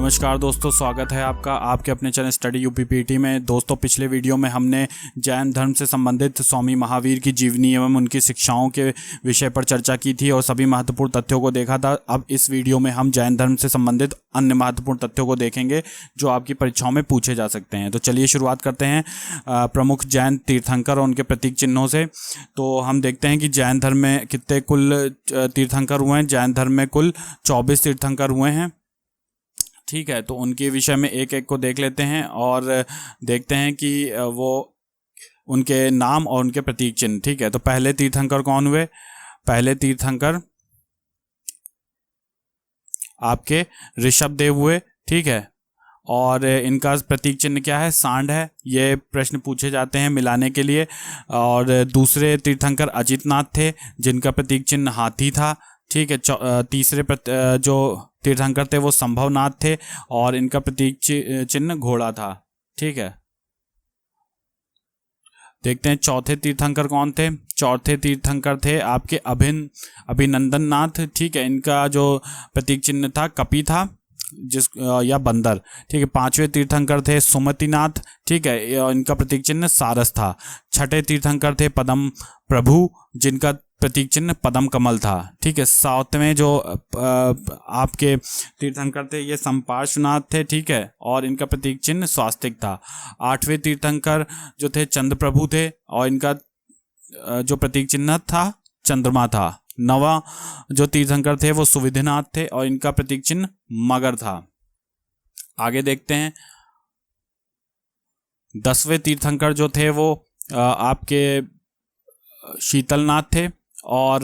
नमस्कार दोस्तों, स्वागत है आपका आपके अपने चैनल स्टडी यूपीपीटी में। दोस्तों, पिछले वीडियो में हमने जैन धर्म से संबंधित स्वामी महावीर की जीवनी एवं उनकी शिक्षाओं के विषय पर चर्चा की थी और सभी महत्वपूर्ण तथ्यों को देखा था। अब इस वीडियो में हम जैन धर्म से संबंधित अन्य महत्वपूर्ण तथ्यों को देखेंगे जो आपकी परीक्षाओं में पूछे जा सकते हैं। तो चलिए शुरुआत करते हैं प्रमुख जैन तीर्थंकर और उनके प्रतीक चिन्हों से। तो हम देखते हैं कि जैन धर्म में कितने कुल तीर्थंकर हुए हैं। जैन धर्म में कुल 24 तीर्थंकर हुए हैं। ठीक है, तो उनके विषय में एक एक को देख लेते हैं और देखते हैं कि वो उनके नाम और उनके प्रतीक चिन्ह। ठीक है, तो पहले तीर्थंकर कौन हुए? पहले तीर्थंकर आपके ऋषभ देव हुए। ठीक है, और इनका प्रतीक चिन्ह क्या है? सांड है। ये प्रश्न पूछे जाते हैं मिलाने के लिए। और दूसरे तीर्थंकर अजितनाथ थे जिनका प्रतीक चिन्ह हाथी था। ठीक है, तीसरे जो तीर्थंकर थे वो संभवनाथ थे और इनका प्रतीक चिन्ह घोड़ा था। ठीक है, देखते हैं चौथे तीर्थंकर कौन थे। चौथे तीर्थंकर थे आपके अभिनंदन नाथ। ठीक है, इनका जो प्रतीक चिन्ह था कपि था या बंदर। ठीक है, पांचवें तीर्थंकर थे सुमतिनाथ। ठीक है, इनका प्रतीक चिन्ह सारस था। छठे तीर्थंकर थे पद्म प्रभु जिनका प्रतीक चिन्ह पद्म कमल था। ठीक है, सातवें जो आपके तीर्थंकर थे ये संपार्श्वनाथ थे। ठीक है, और इनका प्रतीक चिन्ह स्वास्तिक था। आठवें तीर्थंकर जो थे चंद्र प्रभु थे और इनका जो प्रतीक चिन्ह था चंद्रमा था। नवा जो तीर्थंकर थे वो सुविधिनाथ थे और इनका प्रतीक चिन्ह मगर था। आगे देखते हैं 10वें तीर्थंकर जो थे वो आपके शीतलनाथ थे और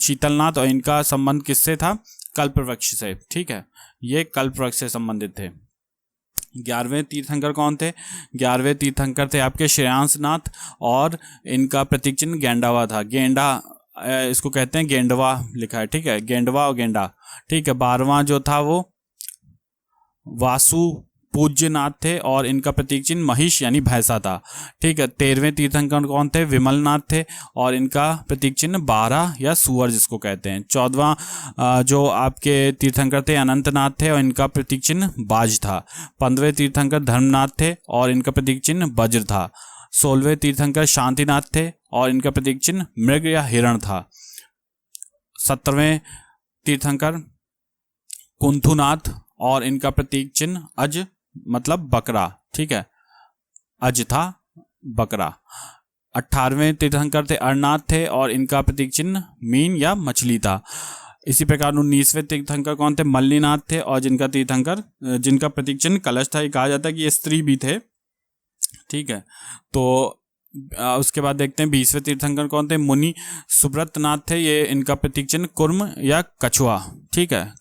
शीतलनाथ और इनका संबंध किससे था? कल्पवृक्ष से। ठीक है, ये कल्पवृक्ष से संबंधित थे। 11वें तीर्थंकर कौन थे? 11वें तीर्थंकर थे आपके श्रेयांसनाथ और इनका प्रतीक चिन्ह गेंडावा था। गेंडा इसको कहते हैं, गेंडवा लिखा है। ठीक है, गेंडवा और गेंडा। ठीक है, 12वां जो था वो वासु पूज्यनाथ थे और इनका प्रतीक चिन्ह महिष यानी भैंसा था। ठीक है, 13वें तीर्थंकर कौन थे? विमलनाथ थे और इनका प्रतीक चिन्ह बारा या सुअर जिसको कहते हैं। 14वां जो आपके तीर्थंकर थे अनंतनाथ थे और इनका प्रतीक चिन्ह बाज था। 15वें तीर्थंकर धर्मनाथ थे और इनका प्रतीक चिन्ह वज्र था। 16वें तीर्थंकर शांतिनाथ थे और इनका प्रतीक चिन्ह मृग या हिरण था। 17वें तीर्थंकर कुंथुनाथ और इनका प्रतीक चिन्ह अज मतलब बकरा। ठीक है, अज था बकरा। 18वें तीर्थंकर थे अरनाथ थे और इनका प्रतीक चिन्ह मीन या मछली था। इसी प्रकार 19वें तीर्थंकर कौन थे? मल्लीनाथ थे और जिनका प्रतीक चिन्ह कलश था। ये कहा जाता है कि ये स्त्री भी थे। ठीक है, तो उसके बाद देखते हैं 20वें तीर्थंकर कौन थे? मुनि सुब्रतनाथ थे। ये इनका प्रतीक चिन्ह कुर्म या कछुआ। ठीक है,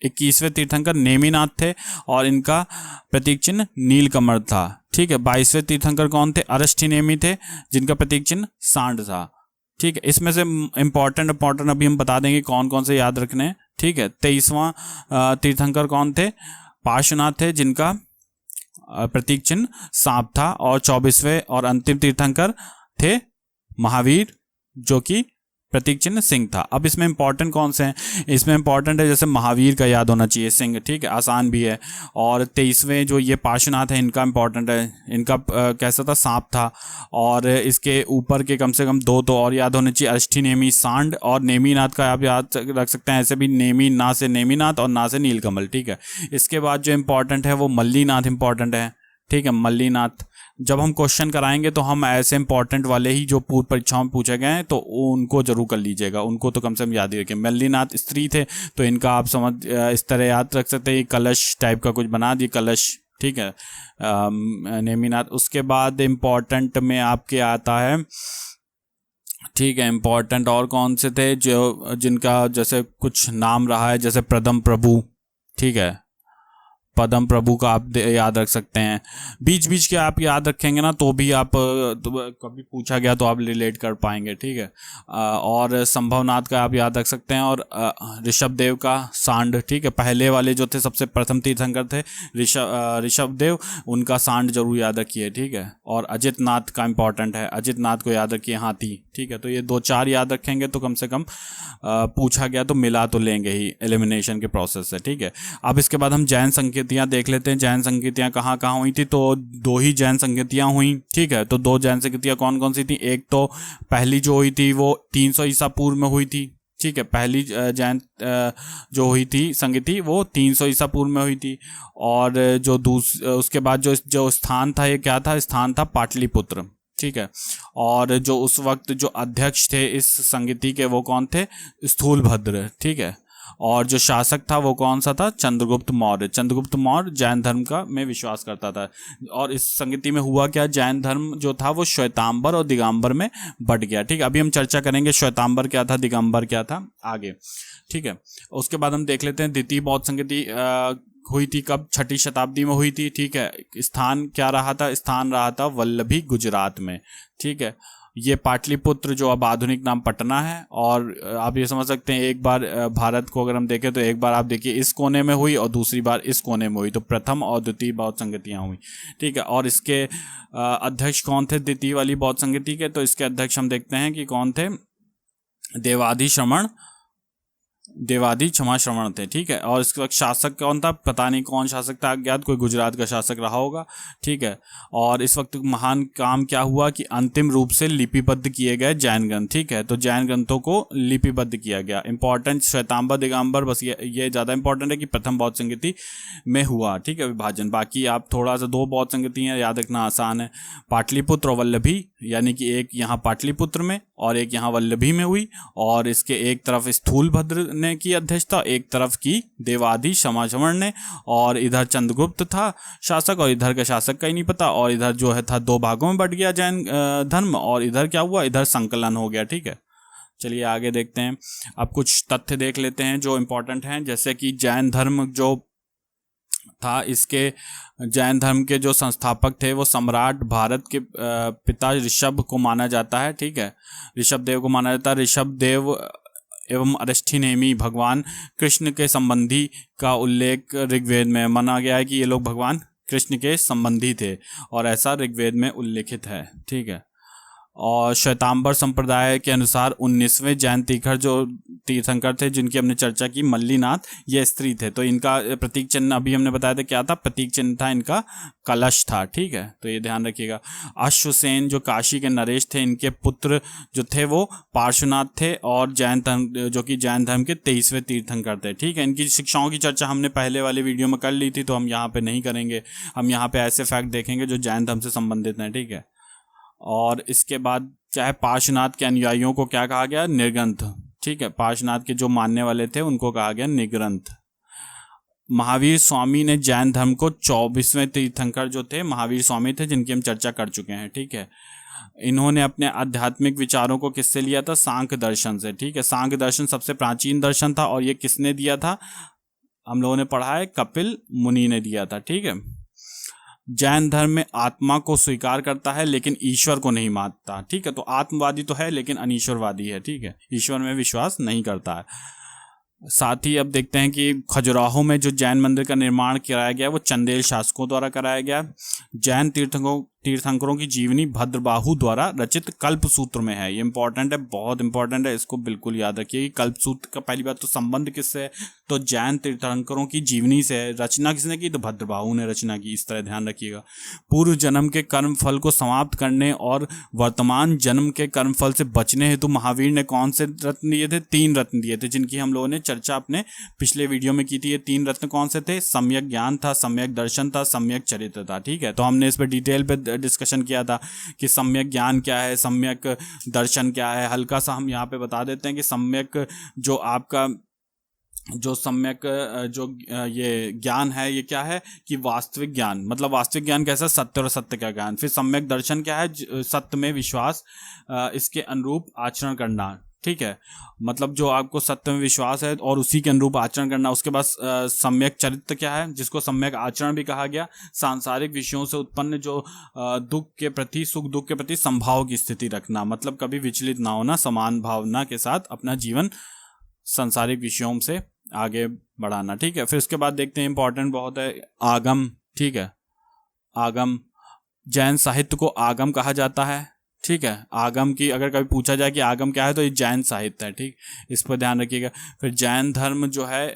21वें तीर्थंकर नेमिनाथ थे और इनका प्रतीक चिन्ह नीलकमल था। ठीक है, 22वें तीर्थंकर कौन थे? अरष्ठिनेमि थे जिनका प्रतीक चिन्ह सांड था। ठीक है, इसमें से इम्पोर्टेंट अभी हम बता देंगे कौन कौन से याद रखने हैं। ठीक है, 23वां तीर्थंकर कौन थे? पार्श्वनाथ थे जिनका प्रतीक चिन्ह सांप था। और 24वें और अंतिम तीर्थंकर थे महावीर जो कि प्रतीक चिन्ह सिंह था। अब इसमें इंपॉर्टेंट कौन से हैं? इसमें इंपॉर्टेंट है जैसे महावीर का याद होना चाहिए, सिंह। ठीक है, आसान भी है। और 23वें जो ये पार्श्वनाथ है इनका इंपॉर्टेंट है। इनका कैसा था? सांप था। और इसके ऊपर के कम से कम दो तो और याद होने चाहिए, अष्टनेमी सांड और नेमीनाथ का आप याद रख सकते हैं। ऐसे भी नेमी ना से नेमीनाथ और ना से नीलकमल। ठीक है, इसके बाद जो इंपॉर्टेंट है वो मल्लीनाथ इंपॉर्टेंट है। ठीक है, मल्लीनाथ जब हम क्वेश्चन कराएंगे तो हम ऐसे इंपॉर्टेंट वाले ही जो पूर्व परीक्षाओं में पूछे गए हैं तो उनको जरूर कर लीजिएगा। उनको तो कम से कम याद ही रखें। मल्लीनाथ स्त्री थे तो इनका आप समझ इस तरह याद रख सकते हैं, कलश टाइप का कुछ बना दिए, कलश। ठीक है, नेमिनाथ। उसके बाद इम्पॉर्टेंट में आपके आता है, ठीक है, इम्पॉर्टेंट और कौन से थे जो जिनका जैसे कुछ नाम रहा है, जैसे प्रदम प्रभु। ठीक है, पद्म प्रभु का आप याद रख सकते हैं। बीच बीच के आप याद रखेंगे ना तो भी आप तो कभी पूछा गया तो आप रिलेट कर पाएंगे, ठीक है। और संभवनाथ का आप याद रख सकते हैं, और ऋषभदेव का सांड, ठीक है। पहले वाले जो थे सबसे प्रथम तीर्थंकर थे ऋषभदेव, उनका सांड जरूर याद रखिए, ठीक है। और अजित नाथ का इंपॉर्टेंट है, अजित नाथ को याद रखिए, हाथी, ठीक है। तो ये 2-4 याद रखेंगे तो कम से कम पूछा गया तो मिला तो लेंगे ही एलिमिनेशन के प्रोसेस से, ठीक है। अब इसके बाद हम जैन संकेतियाँ देख लेते हैं। जैन संकेतियाँ कहाँ कहाँ हुई थी, तो 2 ही जैन संकेतियाँ हुई, ठीक है। तो 2 जैन संकेतियाँ कौन कौन सी थी? एक तो पहली जो हुई थी वो 300 ईसा पूर्व में हुई थी, ठीक है। पहली जैन जो हुई थी संगति वो 300 ईसा पूर्व में हुई थी। और जो उसके बाद जो स्थान था, ये क्या था? स्थान था पाटलिपुत्र, ठीक है। और जो उस वक्त जो अध्यक्ष थे इस संगति के वो कौन थे? स्थूलभद्र, ठीक है। और जो शासक था वो कौन सा था? चंद्रगुप्त मौर्य। चंद्रगुप्त मौर्य जैन धर्म का में विश्वास करता था। और इस संगति में हुआ क्या? जैन धर्म जो था वो श्वेतांबर और दिगंबर में बट गया, ठीक है। अभी हम चर्चा करेंगे श्वेतांबर क्या था, दिगंबर क्या था आगे, ठीक है। उसके बाद हम देख लेते हैं द्वितीय बौद्ध संगति हुई थी कब? 6ठी शताब्दी में हुई थी, ठीक है। स्थान क्या रहा था? स्थान रहा था वल्लभी, गुजरात में, ठीक है। ये पाटलिपुत्र जो अब आधुनिक नाम पटना है। और आप ये समझ सकते हैं, एक बार भारत को अगर हम देखें तो एक बार आप देखिए इस कोने में हुई और दूसरी बार इस कोने में हुई, तो प्रथम और द्वितीय बौद्ध संगतियाँ हुई, ठीक है। और इसके अध्यक्ष कौन थे द्वितीय वाली बौद्ध संगति के? तो इसके अध्यक्ष हम देखते हैं कि कौन थे? देवादी क्षमा श्रवण थे, ठीक है। और इसके वक्त शासक कौन था? पता नहीं कौन शासक था, अज्ञात, कोई गुजरात का शासक रहा होगा, ठीक है। और इस वक्त महान काम क्या हुआ कि अंतिम रूप से लिपिबद्ध किए गए जैन ग्रंथ, ठीक है। तो जैन ग्रंथों को लिपिबद्ध किया गया। इंपॉर्टेंट श्वेतांबर दिगंबर, बस ये ज़्यादा इंपॉर्टेंट है कि प्रथम बौद्ध संगति में हुआ, ठीक है, विभाजन। बाकी आप थोड़ा सा 2 बौद्ध संगतियाँ याद रखना आसान है, पाटलिपुत्र और वल्लभी, यानी कि एक यहाँ पाटलिपुत्र में और एक यहाँ वल्लभी में हुई। और इसके एक तरफ स्थूलभद्र ने की अध्यक्षता, एक तरफ की देवादी क्षमाश्रवण ने, और इधर चंद्रगुप्त था शासक, और इधर का शासक का ही नहीं पता। और इधर जो है था 2 भागों में बट गया जैन धर्म, और इधर क्या हुआ? इधर संकलन हो गया, ठीक है। चलिए आगे देखते हैं। अब कुछ तथ्य देख लेते हैं जो इंपॉर्टेंट हैं, जैसे कि जैन धर्म जो था, इसके जैन धर्म के जो संस्थापक थे वो सम्राट भारत के पिता ऋषभ को माना जाता है, ठीक है। ऋषभदेव को माना जाता है। ऋषभदेव एवं अरिष्ठनेमि भगवान कृष्ण के संबंधी का उल्लेख ऋग्वेद में माना गया है कि ये लोग भगवान कृष्ण के संबंधी थे, और ऐसा ऋग्वेद में उल्लेखित है, ठीक है। और श्वेतांबर संप्रदाय के अनुसार 19वें जैन तीर्थंकर थे जिनकी हमने चर्चा की, मल्लीनाथ, ये स्त्री थे। तो इनका प्रतीक चिन्ह अभी हमने बताया था क्या था? प्रतीक चिन्ह था इनका कलश था, ठीक है। तो ये ध्यान रखिएगा। अश्वसेन जो काशी के नरेश थे, इनके पुत्र जो थे वो पार्श्वनाथ थे, और जैन धर्म जो कि जैन धर्म के 23वें तीर्थंकर थे, ठीक है। इनकी शिक्षाओं की चर्चा हमने पहले वाले वीडियो में कर ली थी, तो हम यहाँ पे नहीं करेंगे। हम यहाँ पे ऐसे फैक्ट देखेंगे जो जैन धर्म से संबंधित हैं, ठीक है। और इसके बाद चाहे पार्श्वनाथ के अनुयायियों को क्या कहा गया? निर्ग्रंथ, ठीक है। पार्श्वनाथ के जो मानने वाले थे उनको कहा गया निर्ग्रंथ। महावीर स्वामी ने जैन धर्म को 24वें तीर्थंकर जो थे महावीर स्वामी थे, जिनकी हम चर्चा कर चुके हैं, ठीक है। इन्होंने अपने आध्यात्मिक विचारों को किससे लिया था? सांख्य दर्शन से, ठीक है। सांख्य दर्शन सबसे प्राचीन दर्शन था, और ये किसने दिया था? हम लोगों ने पढ़ा है, कपिल मुनि ने दिया था, ठीक है। जैन धर्म में आत्मा को स्वीकार करता है लेकिन ईश्वर को नहीं मानता, ठीक है। तो आत्मवादी तो है लेकिन अनीश्वरवादी है, ठीक है। ईश्वर में विश्वास नहीं करता है। साथ ही अब देखते हैं कि खजुराहो में जो जैन मंदिर का निर्माण कराया गया वो चंदेल शासकों द्वारा कराया गया। जैन तीर्थंकरों की जीवनी भद्रबाहु द्वारा रचित कल्पसूत्र में है। ये इंपॉर्टेंट है, बहुत इंपॉर्टेंट है, इसको बिल्कुल याद रखिए कि कल्पसूत्र का पहली बात तो संबंध किससे है? तो जैन तीर्थंकरों की जीवनी से है। रचना किसने की? तो भद्रबाहु ने रचना की, इस तरह ध्यान रखिएगा। पूर्व जन्म के कर्म फल को समाप्त करने और वर्तमान जन्म के कर्म फल से बचने हेतु महावीर ने कौन से रत्न दिए थे? 3 रत्न दिए थे, जिनकी हम लोगों ने चर्चा अपने पिछले वीडियो में की थी। ये 3 रत्न कौन से थे? सम्यक ज्ञान था, सम्यक दर्शन था, सम्यक चरित्र था, ठीक है। तो हमने इस पर डिटेल पे डिस्कशन किया था कि सम्यक ज्ञान क्या है, सम्यक दर्शन क्या है। हल्का सा हम यहाँ पे बता देते हैं कि सम्यक जो आपका जो सम्यक जो ये ज्ञान है ये क्या है कि वास्तविक ज्ञान, मतलब वास्तविक ज्ञान कैसा? सत्य और सत्य का ज्ञान। फिर सम्यक दर्शन क्या है? सत्य में विश्वास, इसके अनुरूप आचरण करना, ठीक है, मतलब जो आपको सत्य में विश्वास है और उसी के अनुरूप आचरण करना। उसके बाद सम्यक चरित्र क्या है, जिसको सम्यक आचरण भी कहा गया, सांसारिक विषयों से उत्पन्न जो दुख के प्रति, सुख दुख के प्रति संभाव की स्थिति रखना, मतलब कभी विचलित ना होना, समान भावना के साथ अपना जीवन सांसारिक विषयों से आगे बढ़ाना। ठीक है, फिर उसके बाद देखते हैं, इंपॉर्टेंट बहुत है, आगम। ठीक है, आगम, जैन साहित्य को आगम कहा जाता है। ठीक है, आगम की अगर कभी पूछा जाए कि आगम क्या है तो ये जैन साहित्य है। ठीक, इस पर ध्यान रखिएगा। फिर जैन धर्म जो है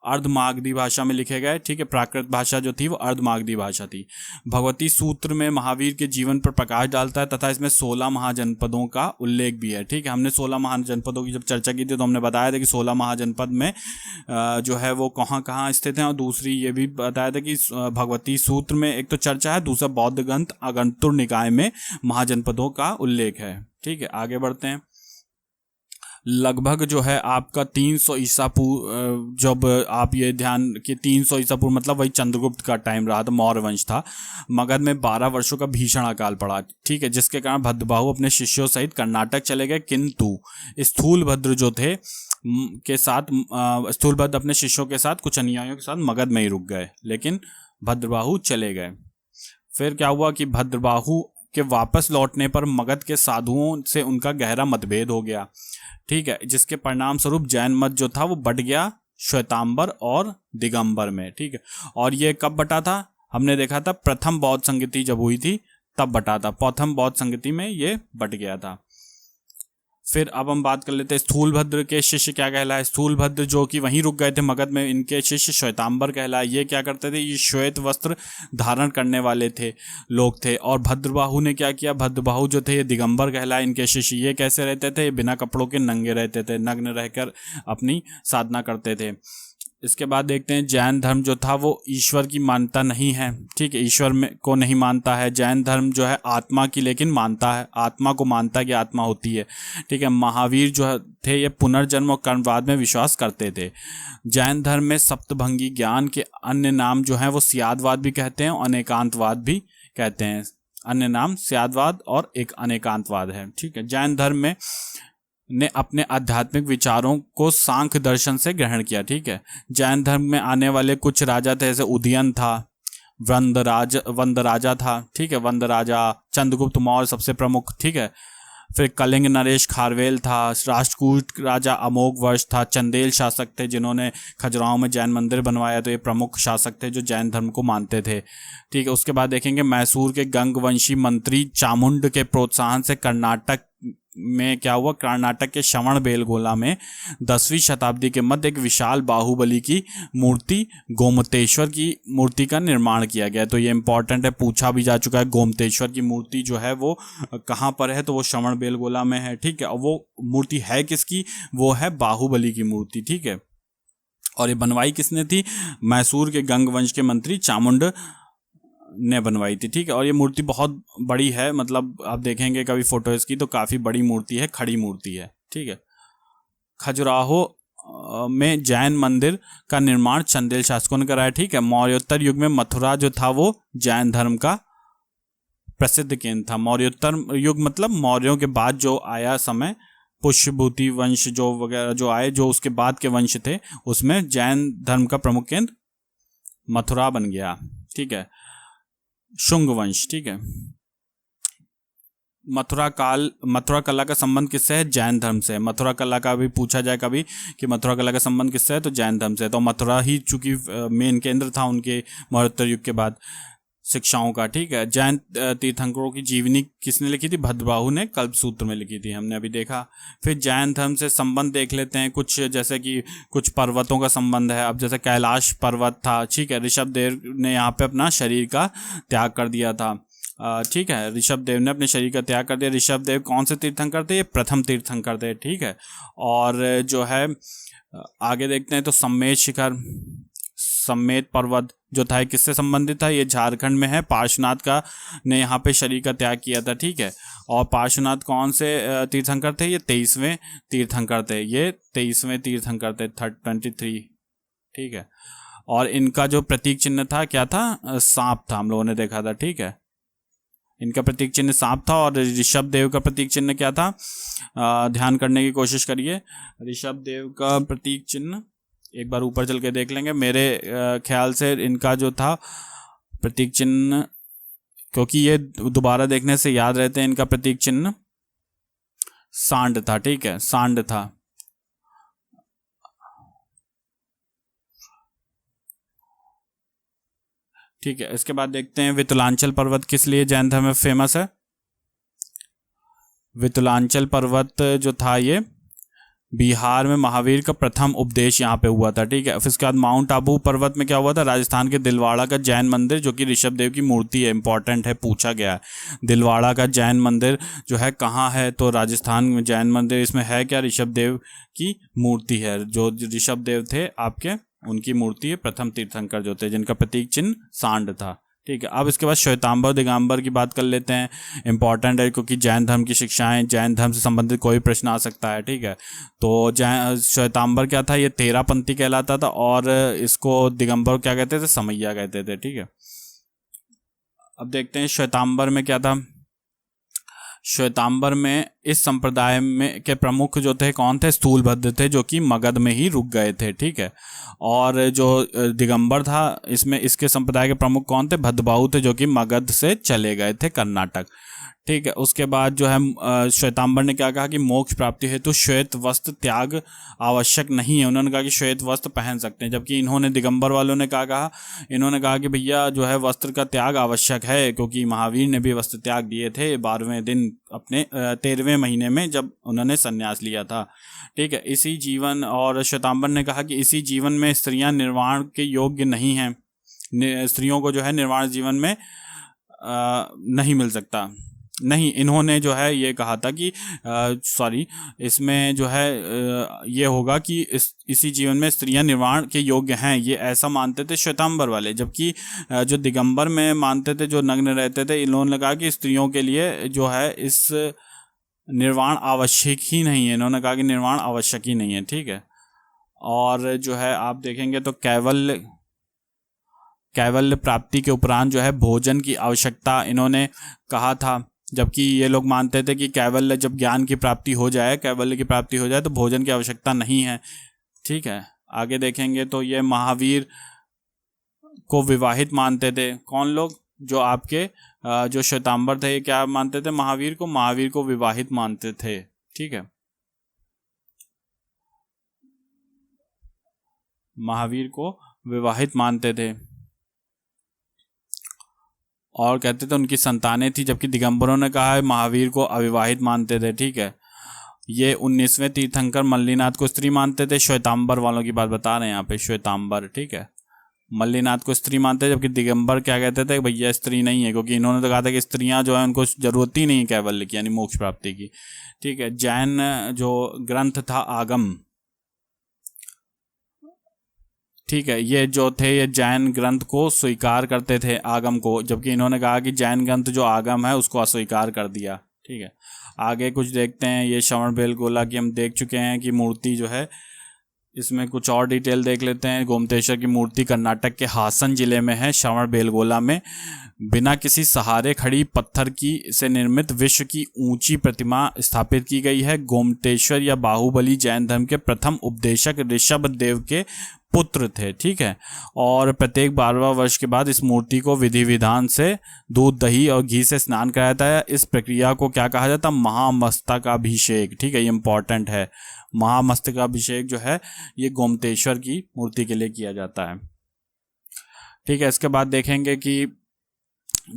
अर्धमागधी भाषा में लिखे गए। ठीक है, प्राकृत भाषा जो थी वो अर्धमागधी भाषा थी। भगवती सूत्र में महावीर के जीवन पर प्रकाश डालता है तथा इसमें 16 महाजनपदों का उल्लेख भी है। ठीक है, हमने 16 महाजनपदों की जब चर्चा की थी तो हमने बताया था कि 16 महाजनपद में जो है वो कहाँ कहाँ स्थित हैं, और दूसरी ये भी बताया था कि भगवती सूत्र में एक तो चर्चा है, दूसरा बौद्ध ग्रंथ अगंतुर निकाय में महाजनपदों का उल्लेख है। ठीक है, आगे बढ़ते हैं। लगभग जो है आपका 300 ईसा पूर्व, जब आप ये ध्यान कि 300 ईसा पूर्व मतलब वही चंद्रगुप्त का टाइम रहा था, मौर्य वंश था। मगध में 12 वर्षों का भीषण अकाल पड़ा। ठीक है, जिसके कारण भद्रबाहु अपने शिष्यों सहित कर्नाटक चले गए, किंतु स्थूलभद्र जो थे के साथ स्थूलभद्र अपने शिष्यों के साथ कुछ अनुयायियों के साथ मगध में ही रुक गए, लेकिन भद्रबाहु चले गए। फिर क्या हुआ कि भद्रबाहु के वापस लौटने पर मगध के साधुओं से उनका गहरा मतभेद हो गया। ठीक है, जिसके परिणाम स्वरूप जैन मत जो था वो बट गया श्वेतांबर और दिगंबर में। ठीक है, और ये कब बटा था, हमने देखा था प्रथम बौद्ध संगति जब हुई थी तब बटा था, प्रथम बौद्ध संगति में ये बट गया था। फिर अब हम बात कर लेते हैं स्थूलभद्र के शिष्य क्या कहलाए। स्थूलभद्र जो कि वहीं रुक गए थे मगध में, इनके शिष्य श्वेतांबर कहलाए। ये क्या करते थे, ये श्वेत वस्त्र धारण करने वाले थे लोग थे। और भद्रबाहु ने क्या किया, भद्रबाहु जो थे ये दिगंबर कहलाए इनके शिष्य। ये कैसे रहते थे, बिना कपड़ों के नंगे रहते थे, नग्न रहकर अपनी साधना करते थे। इसके बाद देखते हैं जैन धर्म जो था वो ईश्वर की मानता नहीं है। ठीक है, ईश्वर में को नहीं मानता है। जैन धर्म जो है आत्मा की लेकिन मानता है, आत्मा को मानता है कि आत्मा होती है। ठीक है, महावीर जो थे ये पुनर्जन्म और कर्मवाद में विश्वास करते थे। जैन धर्म में सप्तभंगी ज्ञान के अन्य नाम जो है वो स्यादवाद भी कहते हैं और अनेकांतवाद भी कहते हैं। अन्य नाम स्यादवाद और एक अनेकांतवाद है। ठीक है, जैन धर्म में ने अपने आध्यात्मिक विचारों को सांख्य दर्शन से ग्रहण किया। ठीक है, जैन धर्म में आने वाले कुछ राजा थे, जैसे उदयन था, वंदराजा था। ठीक है, वंदराजा, चंद्रगुप्त मौर्य सबसे प्रमुख। ठीक है, फिर कलिंग नरेश खारवेल था, राष्ट्रकूट राजा अमोघ वर्ष था, चंदेल शासक थे जिन्होंने खजुराहो में जैन मंदिर बनवाया, तो ये प्रमुख शासक थे जो जैन धर्म को मानते थे। ठीक है, उसके बाद देखेंगे मैसूर के गंगवंशी मंत्री चामुंड के प्रोत्साहन से कर्नाटक में क्या हुआ, कर्नाटक के श्रवण बेलगोला में 10वीं शताब्दी के मध्य एक विशाल बाहुबली की मूर्ति, गोमतेश्वर की मूर्ति का निर्माण किया गया। तो ये इंपॉर्टेंट है, पूछा भी जा चुका है। गोमतेश्वर की मूर्ति जो है वो कहाँ पर है, तो वो श्रवण बेलगोला में है। ठीक है, और वो मूर्ति है किसकी, वो है बाहुबली की मूर्ति। ठीक है, और ये बनवाई किसने थी, मैसूर के गंगवंश के मंत्री चामुंड ने बनवाई थी। ठीक है, और ये मूर्ति बहुत बड़ी है, मतलब आप देखेंगे कभी फोटो इसकी तो काफ़ी बड़ी मूर्ति है, खड़ी मूर्ति है। ठीक है, खजुराहो में जैन मंदिर का निर्माण चंदेल शासकों ने कराया। ठीक है, मौर्योत्तर युग में मथुरा जो था वो जैन धर्म का प्रसिद्ध केंद्र था। मौर्योत्तर युग मतलब मौर्यों के बाद जो आया समय, पुष्यभूति वंश जो वगैरह जो आए, जो उसके बाद के वंश थे, उसमें जैन धर्म का प्रमुख केंद्र मथुरा बन गया। ठीक है, शुंग वंश। ठीक है, मथुरा कला का संबंध किससे है, जैन धर्म से। मथुरा कला का भी पूछा जाए कभी कि मथुरा कला का संबंध किससे है, तो जैन धर्म से। तो मथुरा ही चूंकि मेन केंद्र था उनके मौर्योत्तर युग के बाद शिक्षाओं का। ठीक है, जैन तीर्थंकरों की जीवनी किसने लिखी थी, भद्रबाहु ने कल्पसूत्र में लिखी थी, हमने अभी देखा। फिर जैन धर्म से संबंध देख लेते हैं कुछ, जैसे कि कुछ पर्वतों का संबंध है। अब जैसे कैलाश पर्वत था। ठीक है, ऋषभदेव ने यहाँ पे अपना शरीर का त्याग कर दिया था। ठीक है, ऋषभदेव ने अपने शरीर का त्याग कर दिया। ऋषभदेव कौन से तीर्थंकर थे, ये प्रथम तीर्थंकर थे। ठीक है, और जो है आगे देखते हैं तो सम्मेत पर्वत जो था किससे संबंधित था, ये झारखंड में है। पार्श्वनाथ का ने यहाँ पे शरीर का त्याग किया था। ठीक है, और पार्श्वनाथ कौन से तीर्थंकर थे, ये 23वें तीर्थंकर थे। ये 23वें तीर्थंकर थे, 23। ठीक है, और इनका जो प्रतीक चिन्ह था क्या था, सांप था, हम लोगों ने देखा था। ठीक है, इनका प्रतीक चिन्ह सांप था और ऋषभ देव का प्रतीक चिन्ह क्या था? ध्यान करने की कोशिश करिए। ऋषभ देव का प्रतीक चिन्ह एक बार ऊपर चल के देख लेंगे। मेरे ख्याल से इनका जो था प्रतीक चिन्ह, क्योंकि ये दोबारा देखने से याद रहते हैं, इनका प्रतीक चिन्ह सांड था। ठीक है, सांड था। ठीक है, इसके बाद देखते हैं वितलांचल पर्वत किस लिए जैन धर्म में फेमस है। वितलांचल पर्वत जो था ये बिहार में महावीर का प्रथम उपदेश यहाँ पे हुआ था। ठीक है, फिर उसके बाद माउंट आबू पर्वत में क्या हुआ था? राजस्थान के दिलवाड़ा का जैन मंदिर, जो कि ऋषभ देव की मूर्ति है, इंपॉर्टेंट है, पूछा गया है। दिलवाड़ा का जैन मंदिर जो है कहाँ है? तो राजस्थान में जैन मंदिर, इसमें है क्या? ऋषभ देव की मूर्ति है। जो ऋषभ देव थे आपके, उनकी मूर्ति है, प्रथम तीर्थंकर जो थे, जिनका प्रतीक चिन्ह सांड था। ठीक है, अब इसके बाद श्वेतांबर दिगंबर की बात कर लेते हैं। इंपॉर्टेंट है क्योंकि जैन धर्म की शिक्षाएं, जैन धर्म से संबंधित कोई प्रश्न आ सकता है। ठीक है, तो श्वेतांबर क्या था? ये 13 पंथी कहलाता था और इसको दिगंबर क्या कहते थे? समैया कहते थे। ठीक है, अब देखते हैं श्वेतांबर में क्या था। श्वेतांबर में इस संप्रदाय में के प्रमुख जो थे कौन थे? स्थूलभद्र थे, जो कि मगध में ही रुक गए थे। ठीक है, और जो दिगंबर था, इसमें इसके संप्रदाय के प्रमुख कौन थे? भद्रबाहु थे, जो कि मगध से चले गए थे कर्नाटक। ठीक है, उसके बाद जो है श्वेतांबर ने क्या कहा कि मोक्ष प्राप्ति हेतु श्वेत वस्त्र त्याग आवश्यक नहीं है। उन्होंने कहा कि श्वेत वस्त्र पहन सकते हैं, जबकि इन्होंने दिगंबर वालों ने क्या कहा? इन्होंने कहा कि भैया जो है वस्त्र का त्याग आवश्यक है, क्योंकि महावीर ने भी वस्त्र त्याग दिए थे 12वें दिन अपने 13वें महीने में, जब उन्होंने संन्यास लिया था। ठीक है, इसी जीवन, और श्वेतांबर ने कहा कि इसी जीवन में स्त्रियां निर्वाण के योग्य नहीं हैं, स्त्रियों को जो है निर्वाण जीवन में नहीं मिल सकता। नहीं, इन्होंने जो है ये कहा था कि इसमें जो है ये होगा कि इसी जीवन में स्त्रियां निर्वाण के योग्य हैं, ये ऐसा मानते थे श्वेतांबर वाले। जबकि जो दिगंबर में मानते थे, जो नग्न रहते थे, इन्होंने कहा कि स्त्रियों के लिए जो है इस निर्वाण आवश्यक ही नहीं है। इन्होंने कहा कि निर्वाण आवश्यक ही नहीं है। ठीक है, और जो है आप देखेंगे तो कैवल्य प्राप्ति के उपरांत जो है भोजन की आवश्यकता इन्होंने कहा था, जबकि ये लोग मानते थे कि कैवल्य जब ज्ञान की प्राप्ति हो जाए, कैवल्य की प्राप्ति हो जाए, तो भोजन की आवश्यकता नहीं है। ठीक है, आगे देखेंगे तो ये महावीर को विवाहित मानते थे। कौन लोग? जो आपके जो श्वेतांबर थे, ये क्या मानते थे? महावीर को विवाहित मानते थे। ठीक है, महावीर को विवाहित मानते थे और कहते थे उनकी संतानें थी, जबकि दिगंबरों ने कहा है महावीर को अविवाहित मानते थे। ठीक है, ये 19वें तीर्थंकर मल्लीनाथ को स्त्री मानते थे। श्वेतांबर वालों की बात बता रहे हैं यहाँ पे, श्वेतांबर। ठीक है, मल्लीनाथ को स्त्री मानते थे, जबकि दिगंबर क्या कहते थे? भैया स्त्री नहीं है, क्योंकि इन्होंने तो कहा था कि स्त्रियां जो है उनको जरूरत ही नहीं है कैवल्य की, यानी मोक्ष प्राप्ति की। ठीक है, जैन जो ग्रंथ था आगम, ठीक है, ये जो थे ये जैन ग्रंथ को स्वीकार करते थे, आगम को, जबकि इन्होंने कहा कि जैन ग्रंथ जो आगम है उसको अस्वीकार कर दिया। ठीक है, आगे कुछ देखते हैं। ये श्रवणबेलगोला की हम देख चुके हैं कि मूर्ति जो है, इसमें कुछ और डिटेल देख लेते हैं। गोमतेश्वर की मूर्ति कर्नाटक के हासन जिले में है, श्रवणबेलगोला में। बिना किसी सहारे खड़ी पत्थर की से निर्मित विश्व की ऊंची प्रतिमा स्थापित की गई है। गोमतेश्वर या बाहुबली जैन धर्म के प्रथम उपदेशक ऋषभ देव के पुत्र थे। ठीक है, और प्रत्येक 12वां वर्ष के बाद इस मूर्ति को विधि विधान से दूध, दही और घी से स्नान कराया जाता है। इस प्रक्रिया को क्या कहा जाता है? महामस्तकाभिषेक। ठीक है, ये इंपॉर्टेंट है। महामस्तकाभिषेक जो है ये गोमतेश्वर की मूर्ति के लिए किया जाता है। ठीक है, इसके बाद देखेंगे कि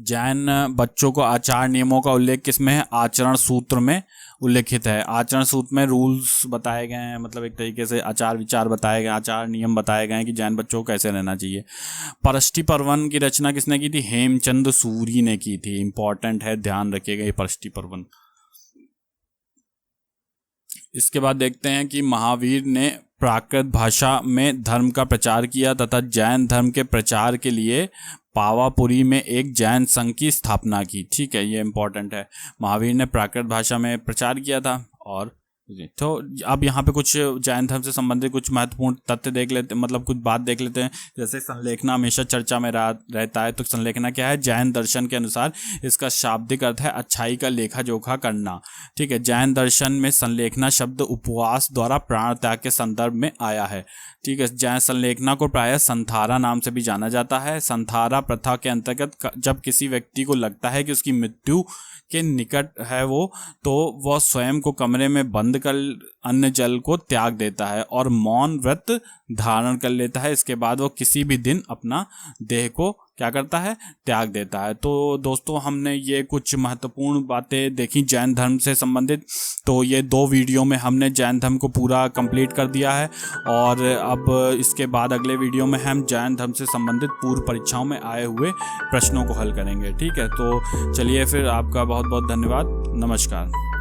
जैन बच्चों को आचार नियमों का उल्लेख किसमें है? आचरण सूत्र में उल्लेखित है। आचरण सूत्र में रूल्स बताए गए हैं, मतलब एक तरीके से आचार विचार बताए गए, आचार नियम बताए गए हैं कि जैन बच्चों को कैसे रहना चाहिए। परष्टि पर्वन की रचना किसने की थी? हेमचंद सूरी ने की थी। इंपॉर्टेंट है, ध्यान रखिएगा ये परष्टि पर्वन। इसके बाद देखते हैं कि महावीर ने प्राकृत भाषा में धर्म का प्रचार किया तथा जैन धर्म के प्रचार के लिए पावापुरी में एक जैन संघ की स्थापना की। ठीक है, ये इंपॉर्टेंट है। महावीर ने प्राकृत भाषा में प्रचार किया था और जी, तो अब यहाँ पे कुछ जैन धर्म से संबंधित कुछ महत्वपूर्ण तथ्य देख लेते, मतलब कुछ बात देख लेते हैं। जैसे संलेखना हमेशा चर्चा में रहता है, तो संलेखना क्या है? जैन दर्शन के अनुसार इसका शाब्दिक अर्थ है अच्छाई का लेखा जोखा करना। ठीक है, जैन दर्शन में संलेखना शब्द उपवास द्वारा प्राण त्याग के संदर्भ में आया है। ठीक है, जैन संलेखना को प्रायः संथारा नाम से भी जाना जाता है। संथारा प्रथा के अंतर्गत जब किसी व्यक्ति को लगता है कि उसकी मृत्यु के निकट है वो, तो वह स्वयं को कमरे में बंद कर अन्न जल को त्याग देता है और मौन व्रत धारण कर लेता है। इसके बाद वो किसी भी दिन अपना देह को क्या करता है? त्याग देता है। तो दोस्तों, हमने ये कुछ महत्वपूर्ण बातें देखी जैन धर्म से संबंधित। तो ये 2 वीडियो में हमने जैन धर्म को पूरा कंप्लीट कर दिया है, और अब इसके बाद अगले वीडियो में हम जैन धर्म से संबंधित पूर्व परीक्षाओं में आए हुए प्रश्नों को हल करेंगे। ठीक है, तो चलिए फिर, आपका बहुत बहुत धन्यवाद। नमस्कार।